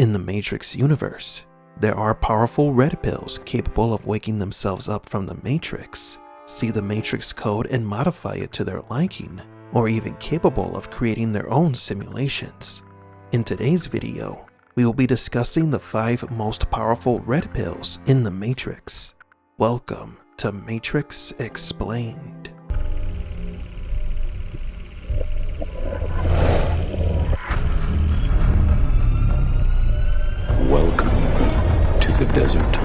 In the Matrix universe, there are powerful red pills capable of waking themselves up from the Matrix, see the Matrix code and modify it to their liking, or even capable of creating their own simulations. In today's video, we will be discussing the 5 most powerful red pills in the Matrix. Welcome to Matrix Explained. Welcome to the desert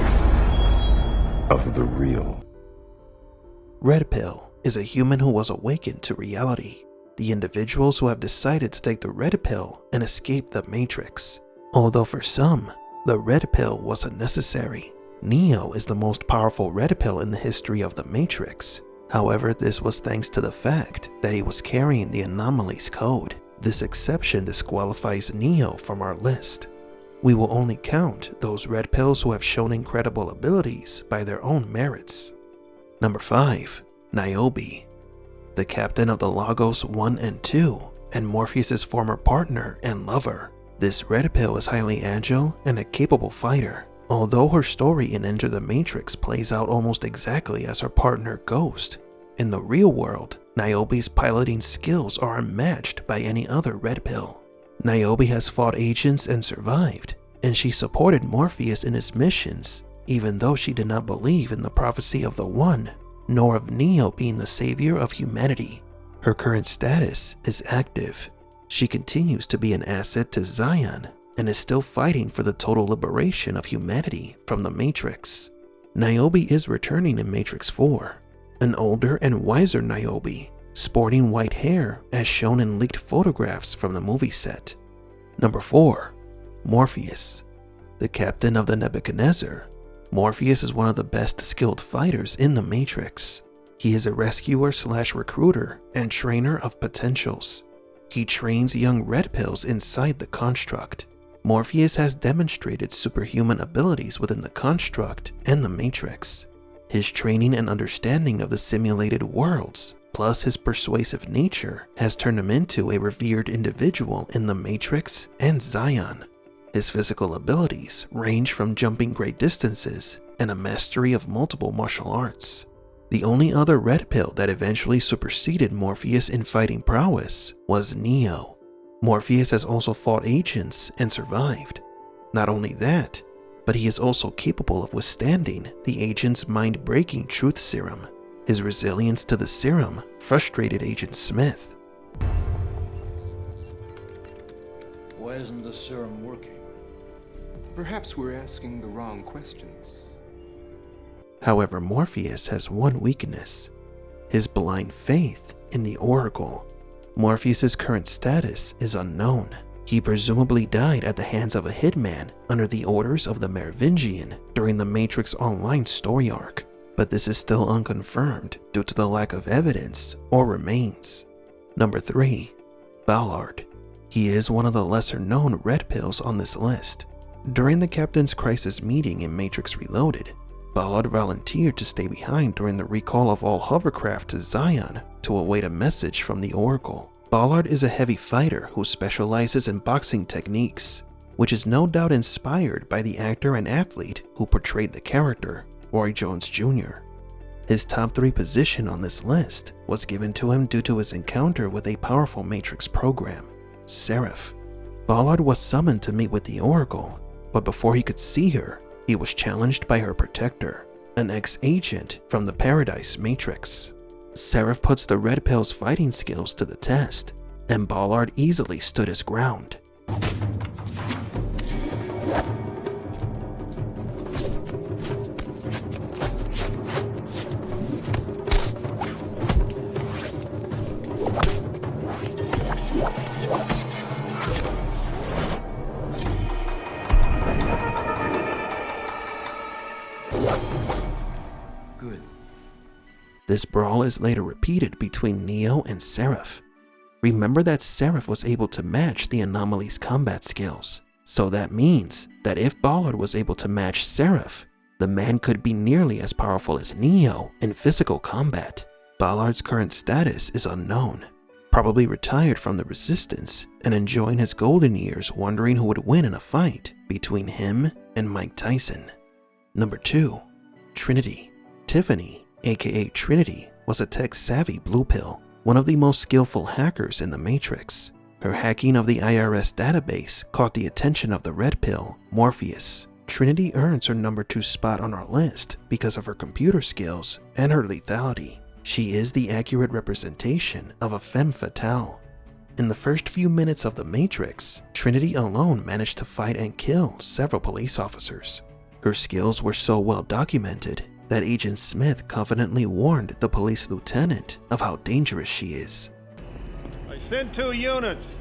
of the real. Red pill is a human who was awakened to reality. The individuals who have decided to take the red pill and escape the Matrix. Although for some, the red pill was unnecessary. Neo is the most powerful red pill in the history of the Matrix. However, this was thanks to the fact that he was carrying the anomaly's code. This exception disqualifies Neo from our list. We will only count those red pills who have shown incredible abilities by their own merits. Number 5. Niobe, the captain of the Lagos 1 and 2, and Morpheus' former partner and lover. This red pill is highly agile and a capable fighter. Although her story in Enter the Matrix plays out almost exactly as her partner Ghost, in the real world, Niobe's piloting skills are unmatched by any other red pill. Niobe has fought agents and survived, and she supported Morpheus in his missions, even though she did not believe in the prophecy of the One, nor of Neo being the savior of humanity. Her current status is active. She continues to be an asset to Zion, and is still fighting for the total liberation of humanity from the Matrix. Niobe is returning in Matrix 4, an older and wiser Niobe, sporting white hair as shown in leaked photographs from the movie set. Number 4. Morpheus, the captain of the Nebuchadnezzar. Morpheus is one of the best skilled fighters in the Matrix. He is a rescuer/recruiter and trainer of potentials. He trains young red pills inside the construct. Morpheus has demonstrated superhuman abilities within the construct and the Matrix. His training and understanding of the simulated worlds, plus his persuasive nature, has turned him into a revered individual in the Matrix and Zion. His physical abilities range from jumping great distances and a mastery of multiple martial arts. The only other red pill that eventually superseded Morpheus in fighting prowess was Neo. Morpheus has also fought agents and survived. Not only that, but he is also capable of withstanding the agent's mind-breaking truth serum. His resilience to the serum frustrated Agent Smith. Why isn't the serum working? Perhaps we're asking the wrong questions. However, Morpheus has one weakness: his blind faith in the Oracle. Morpheus' current status is unknown. He presumably died at the hands of a hitman under the orders of the Merovingian during the Matrix Online story arc, but this is still unconfirmed due to the lack of evidence or remains. Number 3. Ballard. He is one of the lesser known red pills on this list. During the Captain's Crisis meeting in Matrix Reloaded, Ballard volunteered to stay behind during the recall of all hovercraft to Zion to await a message from the Oracle. Ballard is a heavy fighter who specializes in boxing techniques, which is no doubt inspired by the actor and athlete who portrayed the character, Roy Jones Jr. His top 3 position on this list was given to him due to his encounter with a powerful Matrix program, Seraph. Ballard was summoned to meet with the Oracle, but before he could see her, he was challenged by her protector, an ex-agent from the Paradise Matrix. Seraph puts the red pill's fighting skills to the test, and Ballard easily stood his ground. Good. This brawl is later repeated between Neo and Seraph. Remember that Seraph was able to match the anomaly's combat skills, so that means that if Ballard was able to match Seraph, the man could be nearly as powerful as Neo in physical combat. Ballard's current status is unknown, probably retired from the Resistance and enjoying his golden years wondering who would win in a fight between him and Mike Tyson. Number 2. Trinity. Tiffany, aka Trinity, was a tech-savvy blue pill, one of the most skillful hackers in the Matrix. Her hacking of the IRS database caught the attention of the Red Pill, Morpheus. Trinity earns her number 2 spot on our list because of her computer skills and her lethality. She is the accurate representation of a femme fatale. In the first few minutes of The Matrix, Trinity alone managed to fight and kill several police officers. Her skills were so well documented that Agent Smith confidently warned the police lieutenant of how dangerous she is. I sent 2 units.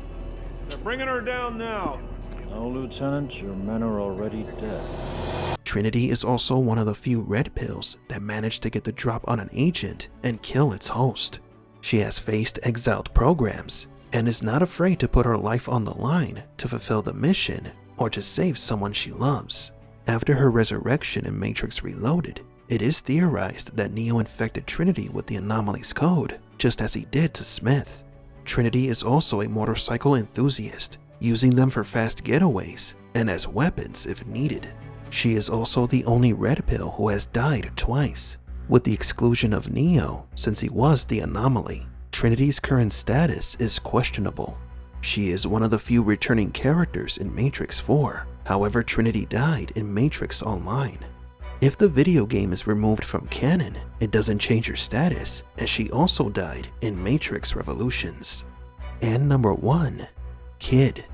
They're bringing her down now. No, Lieutenant, your men are already dead. Trinity is also one of the few red pills that managed to get the drop on an agent and kill its host. She has faced exiled programs and is not afraid to put her life on the line to fulfill the mission or to save someone she loves. After her resurrection in Matrix Reloaded, it is theorized that Neo infected Trinity with the Anomaly's code, just as he did to Smith. Trinity is also a motorcycle enthusiast, using them for fast getaways and as weapons if needed. She is also the only red pill who has died twice, with the exclusion of Neo since he was the Anomaly. Trinity's current status is questionable. She is one of the few returning characters in Matrix 4, however Trinity died in Matrix Online. If the video game is removed from canon, it doesn't change her status, as she also died in Matrix Revolutions. And number 1. Kid.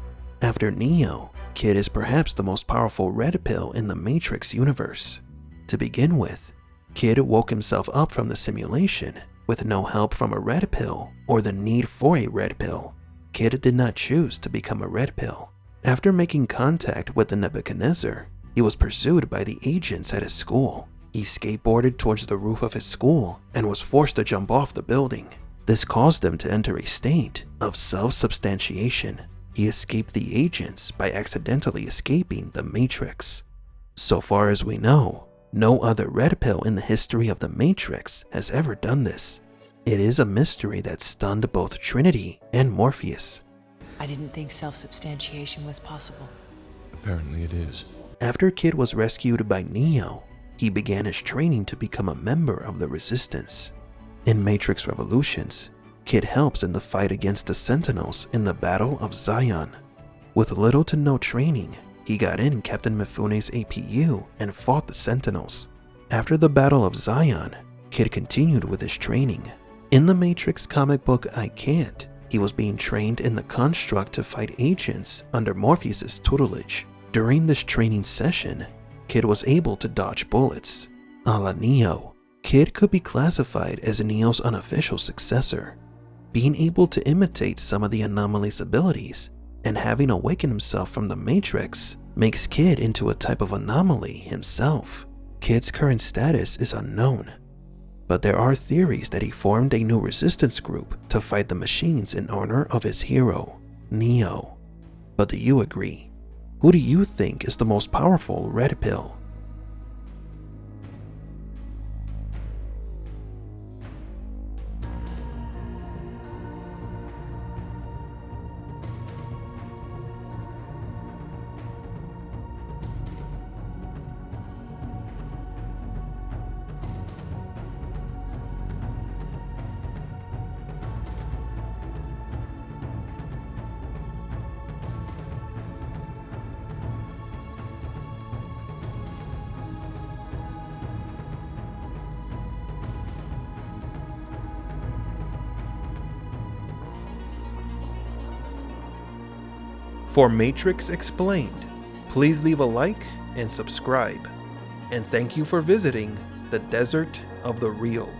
After Neo, Kid is perhaps the most powerful red pill in the Matrix universe. To begin with, Kid woke himself up from the simulation with no help from a red pill or the need for a red pill. Kid did not choose to become a red pill. After making contact with the Nebuchadnezzar, he was pursued by the agents at his school. He skateboarded towards the roof of his school and was forced to jump off the building. This caused him to enter a state of self-substantiation. He escaped the agents by accidentally escaping the Matrix. So far as we know, no other red pill in the history of the Matrix has ever done this. It is a mystery that stunned both Trinity and Morpheus. I didn't think self-substantiation was possible. Apparently it is. After Kid was rescued by Neo, he began his training to become a member of the Resistance. In Matrix Revolutions, Kid helps in the fight against the Sentinels in the Battle of Zion. With little to no training, he got in Captain Mifune's APU and fought the Sentinels. After the Battle of Zion, Kid continued with his training. In the Matrix comic book I Can't, he was being trained in the construct to fight agents under Morpheus' tutelage. During this training session, Kid was able to dodge bullets. A la Neo, Kid could be classified as Neo's unofficial successor. Being able to imitate some of the Anomaly's abilities and having awakened himself from the Matrix makes Kid into a type of anomaly himself. Kid's current status is unknown, but there are theories that he formed a new resistance group to fight the machines in honor of his hero, Neo. But do you agree? Who do you think is the most powerful red pill? For Matrix Explained, please leave a like and subscribe. And thank you for visiting the Desert of the Real.